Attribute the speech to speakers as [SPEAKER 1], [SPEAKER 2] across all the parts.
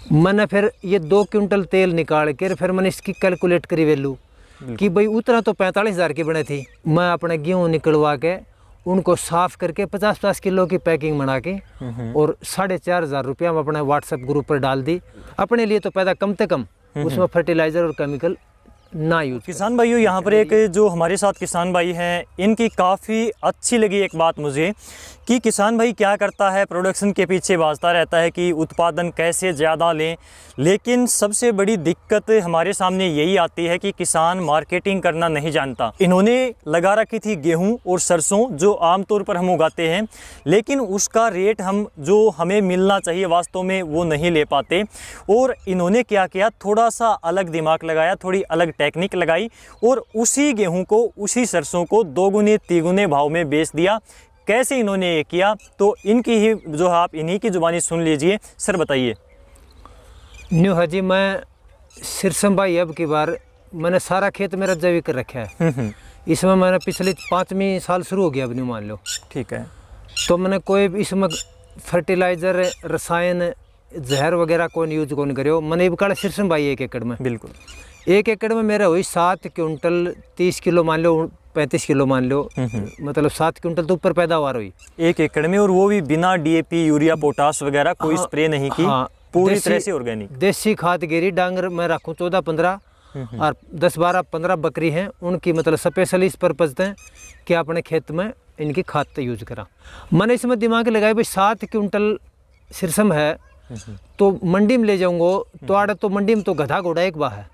[SPEAKER 1] मैंने फिर ये 2 क्विंटल तेल निकाल कर फिर मैंने इसकी कैलकुलेट करी वैल्यू कि भाई उतना तो 45,000 की बने थी। मैं अपने गेहूँ निकलवा के उनको साफ करके 50-50 किलो की पैकिंग बना के और 4,500 रुपया में अपने व्हाट्सएप ग्रुप पर डाल दी। अपने लिए तो पैदा कम से कम, उसमें फर्टिलाइज़र और केमिकल ना यूज।
[SPEAKER 2] किसान भाइयों, यहाँ पर एक जो हमारे साथ किसान भाई हैं, इनकी काफ़ी अच्छी लगी एक बात मुझे कि किसान भाई क्या करता है, प्रोडक्शन के पीछे भागता रहता है कि उत्पादन कैसे ज़्यादा लें, लेकिन सबसे बड़ी दिक्कत हमारे सामने यही आती है कि किसान मार्केटिंग करना नहीं जानता। इन्होंने लगा रखी थी गेहूं और सरसों जो आमतौर पर हम उगाते हैं, लेकिन उसका रेट हम जो हमें मिलना चाहिए वास्तव में वो नहीं ले पाते। और इन्होंने क्या किया, थोड़ा सा अलग दिमाग लगाया, थोड़ी अलग टेक्निक लगाई और उसी गेहूँ को, उसी सरसों को 2 गुने 3 गुने भाव में बेच दिया। कैसे इन्होंने ये किया, तो इनकी ही जो आप इन्हीं की जुबानी सुन लीजिए। सर बताइए।
[SPEAKER 1] न्यू हाजी, मैं सिरसम भाई अब की बार मैंने सारा खेत मेरा जैविक कर रखा है। इसमें मैंने पिछले 5वीं साल शुरू हो गया अब, न्यू मान लो। ठीक है। तो मैंने कोई इसमें फर्टिलाइज़र, रसायन, जहर वगैरह कोई यूज को नहीं करो। मैंने अब कल सिरसम भाई 1 एकड़ में, बिल्कुल 1 एकड़ में मेरा हुई 7 क्विंटल 30 किलो मान लो, 35 किलो मान लो, मतलब 7 क्विंटल तो ऊपर पैदावार हुई 1 एकड़ में। और वो भी बिना DAP, यूरिया, पोटास वगैरह कोई स्प्रे नहीं की। हाँ, पूरी तरह से ऑर्गेनिक देसी खाद गिरी। डांगर मैं रखूँ 14-15 और 10-12-15 बकरी हैं, उनकी मतलब स्पेशली इस पर्पज हैं कि अपने खेत में इनकी खाद यूज करा। मैंने इसमें दिमाग लगाया भाई 7 क्विंटल सिरसम है तो मंडी में ले जाऊंगा तो आड़े तो मंडी में तो गधा घोड़ा एक बा है,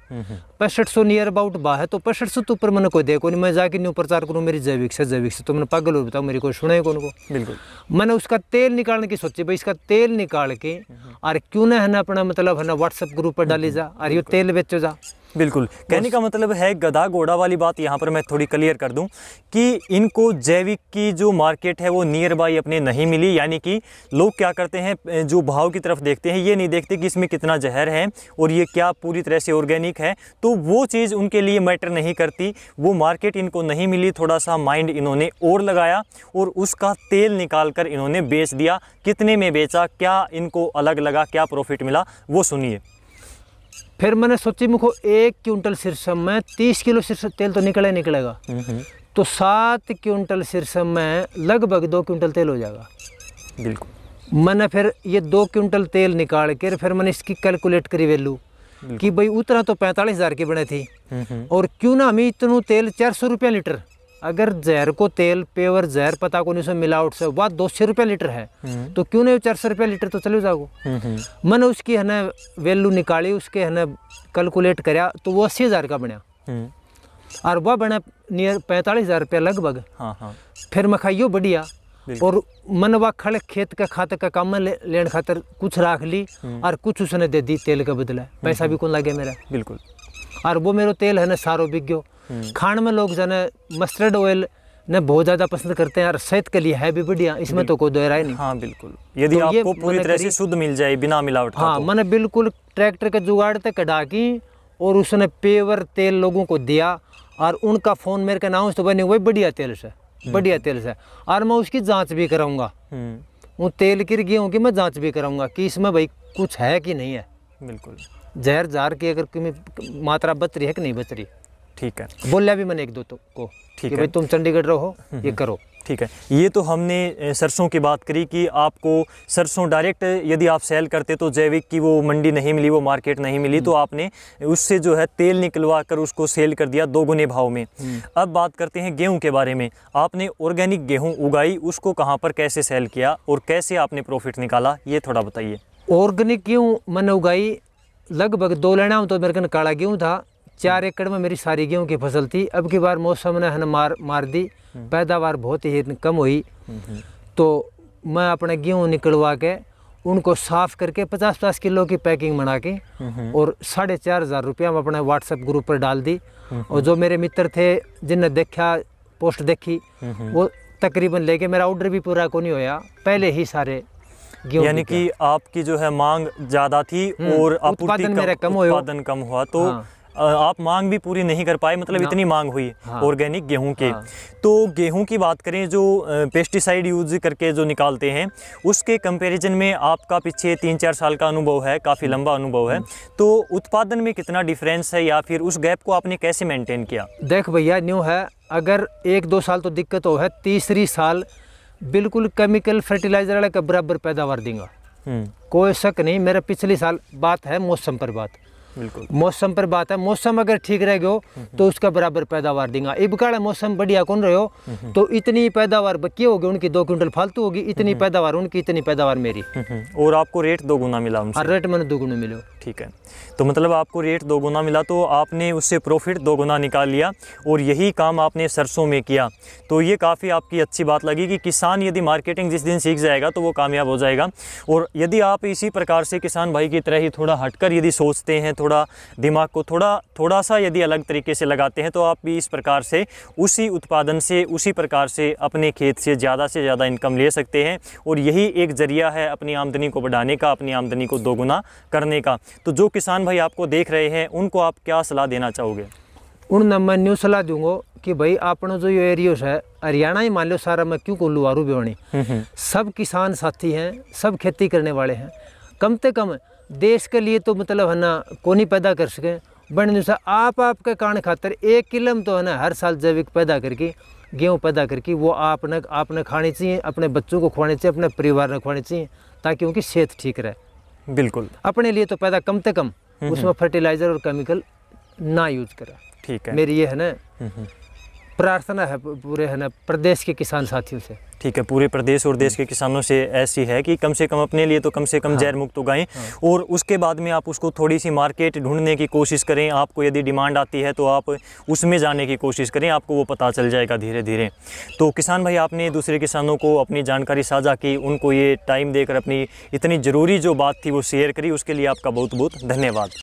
[SPEAKER 1] 6500 नियर अबाउट बा है, तो 6500 तो ऊपर मैंने कोई देखो नहीं। मैं जाके न्यू प्रचार करूँ मेरी जैविक से, तो मैंने पागल हो बताओ, मेरी कोई सुने कौन को। बिल्कुल। मैंने उसका तेल निकालने की सोची भाई, इसका तेल निकाल के और क्यों ना है ना अपना मतलब है ना व्हाट्सएप ग्रुप पर डाली जा और ये तेल बेचो जा। बिल्कुल। कहने का मतलब है गधा घोड़ा वाली बात यहाँ पर मैं थोड़ी क्लियर कर दूं कि इनको जैविक की जो मार्केट है वो नियर बाई अपने नहीं मिली। यानी कि लोग क्या करते हैं, जो भाव की तरफ देखते हैं, ये नहीं देखते कि इसमें कितना जहर है और ये क्या पूरी तरह से ऑर्गेनिक है, तो वो चीज़ उनके लिए मैटर नहीं करती। वो मार्केट इनको नहीं मिली, थोड़ा सा माइंड इन्होंने और लगाया और उसका तेल निकाल कर इन्होंने बेच दिया। कितने में बेचा, क्या इनको अलग लगा, क्या प्रॉफिट मिला, वो सुनिए। फिर मैंने सोची मुझको 1 क्विंटल सिरसम में 30 किलो सिरसम तेल तो निकलेगा, तो 7 क्विंटल सिरसम में लगभग 2 क्विंटल तेल हो जाएगा। बिल्कुल। मैंने फिर ये 2 क्विंटल तेल निकाल कर फिर मैंने इसकी कैलकुलेट करी वैल्यू कि भाई उतना तो 45,000 की बने थी और क्यों ना हमें इतना तेल 400 रुपया लीटर, अगर जहर को तेल प्योर जहर पता को नहीं, मिलावट से वह 200 रुपया लीटर है, तो क्यों नहीं 400 रुपया लीटर तो चलो जाओ। मैंने उसकी है ना वैल्यू निकाली, उसके है ना कैलकुलेट कराया तो वो 80,000 का बना और वह बना नियर 45,000 रुपया लगभग। फिर मैं खाइयो बढ़िया और मन वह खड़े खेत का खाते का काम में लेने खातर कुछ राख ली और कुछ उसने दे दी तेल का बदला, पैसा भी कौन लगे मेरा। बिल्कुल। और वो मेरा तेल है ना सारो बिक गयो। खान में लोग जने मस्टर्ड ऑयल ने बहुत ज़्यादा पसंद करते हैं और सेहत के लिए है भी बढ़िया, इसमें तो कोई दो राय नहीं। हाँ बिल्कुल, यदि तो आपको पूरी तरह से शुद्ध मिल जाए बिना मिलावट का। हाँ, मैंने बिल्कुल ट्रैक्टर के जुगाड़ तक कढ़ा की और उसने पेवर तेल लोगों को दिया और उनका फ़ोन मेरे का नाम तो बने वही बढ़िया तेल से, बढ़िया तेल से। और मैं उसकी जाँच भी कराऊँगा, वो तेल गिर गेहूँ की मैं जाँच भी कराऊँगा कि इसमें भाई कुछ है कि नहीं है। बिल्कुल। जहर जार की अगर मात्रा बच रही है कि नहीं बच रही। ठीक है। बोलिया भी मैंने 1-2 तो को, ठीक है भाई तुम चंडीगढ़ रहो ये करो। ठीक है। ये तो हमने सरसों की बात करी कि आपको सरसों डायरेक्ट यदि आप सेल करते तो जैविक की वो मंडी नहीं मिली, वो मार्केट नहीं मिली, तो आपने उससे जो है तेल निकलवा कर उसको सेल कर दिया 2 गुने भाव में। अब बात करते हैं गेहूं के बारे में। आपने ऑर्गेनिक गेहूं उगाई, उसको कहाँ पर कैसे सेल किया और कैसे आपने प्रॉफिट निकाला, ये थोड़ा बताइए। ऑर्गेनिक गेहूँ मैंने उगाई लगभग 2 लेना में, तो मेरे कन काला गेहूँ था। 4 एकड़ में मेरी सारी गेहूँ की फसल थी। अब की बार मौसम ने हन मार दी, पैदावार बहुत ही कम हुई, तो मैं अपने गेहूँ निकलवा के उनको साफ़ करके 50-50 किलो की पैकिंग बना के और 4,500 रुपया में अपने व्हाट्सएप ग्रुप पर डाल दी। और जो मेरे मित्र थे जिनने देखा पोस्ट देखी वो तकरीबन लेके, मेरा ऑर्डर भी पूरा को नहीं होया पहले ही सारे। यानी कि आपकी जो है मांग ज़्यादा थी और उत्पादन कम हुआ, तो
[SPEAKER 2] आप मांग भी पूरी नहीं कर पाए, मतलब इतनी मांग हुई ऑर्गेनिक गेहूं के। तो गेहूं की बात करें, जो पेस्टिसाइड यूज करके जो निकालते हैं उसके कंपैरिजन में आपका पीछे 3-4 साल का अनुभव है, काफ़ी लंबा अनुभव है, तो उत्पादन में कितना डिफरेंस है या फिर उस गैप को आपने कैसे मेंटेन किया?
[SPEAKER 1] देख भैया, न्यू है, अगर 1-2 साल तो दिक्कत हो है, तीसरी साल बिल्कुल केमिकल फर्टिलाइजर वाले का बराबर पैदावार देगा, कोई शक नहीं। मेरा पिछले साल बात है मौसम पर, बात
[SPEAKER 2] बिल्कुल
[SPEAKER 1] मौसम पर बात है। मौसम अगर ठीक रह गयो तो उसका बराबर पैदावार देगा। इब का मौसम बढ़िया कौन रहे हो तो इतनी पैदावार बकी होगी उनकी, 2 क्विंटल फालतू होगी, इतनी पैदावार उनकी, इतनी पैदावार मेरी।
[SPEAKER 2] और आपको रेट 2 गुना मिला उनसे?
[SPEAKER 1] रेट मैंने 2 गुना मिलो।
[SPEAKER 2] ठीक है, तो मतलब आपको रेट 2 गुना मिला, तो आपने उससे प्रॉफिट 2 गुना निकाल लिया, और यही काम आपने सरसों में किया। तो ये काफ़ी आपकी अच्छी बात लगी कि किसान यदि मार्केटिंग जिस दिन सीख जाएगा तो वो कामयाब हो जाएगा। और यदि आप इसी प्रकार से किसान भाई की तरह ही थोड़ा हटकर यदि सोचते हैं, थोड़ा दिमाग को थोड़ा सा यदि अलग तरीके से लगाते हैं, तो आप भी इस प्रकार से उसी उत्पादन से, उसी प्रकार से अपने खेत से ज़्यादा इनकम ले सकते हैं। और यही एक जरिया है अपनी आमदनी को बढ़ाने का, अपनी आमदनी को 2 गुना करने का। तो जो किसान भाई आपको देख रहे हैं उनको आप क्या सलाह देना चाहोगे?
[SPEAKER 1] उन मैं न्यू सलाह दूंगा कि भाई अपना जो ये एरिया है हरियाणा ही मान लो सारा, मैं क्यों कोल्लू आरू बेवणी, सब किसान साथी हैं, सब खेती करने वाले हैं। कम से कम देश के लिए तो मतलब है ना को नहीं पैदा कर सके, बने दूसरा आपके कारण खातर 1 किलो में तो है ना हर साल जैविक पैदा करके, गेहूँ पैदा करके वो आपने खानी चाहिए, अपने बच्चों को खुआनी चाहिए, अपने परिवार को खुआनी चाहिए, ताकि उनकी सेहत ठीक रहे।
[SPEAKER 2] बिल्कुल,
[SPEAKER 1] अपने लिए तो पैदा कम से कम उसमें फर्टिलाइजर और केमिकल ना यूज करें।
[SPEAKER 2] ठीक है,
[SPEAKER 1] मेरी ये है ना प्रार्थना है पूरे है ना प्रदेश के किसान साथियों से।
[SPEAKER 2] ठीक है, पूरे प्रदेश और देश के किसानों से ऐसी है कि कम से कम अपने लिए तो कम से कम जहर मुक्त उगाएं, और उसके बाद में आप उसको थोड़ी सी मार्केट ढूंढने की कोशिश करें। आपको यदि डिमांड आती है तो आप उसमें जाने की कोशिश करें, आपको वो पता चल जाएगा धीरे धीरे। तो किसान भाई, आपने दूसरे किसानों को अपनी जानकारी साझा की, उनको ये टाइम देकर अपनी इतनी ज़रूरी जो बात थी वो शेयर करी, उसके लिए आपका बहुत बहुत धन्यवाद।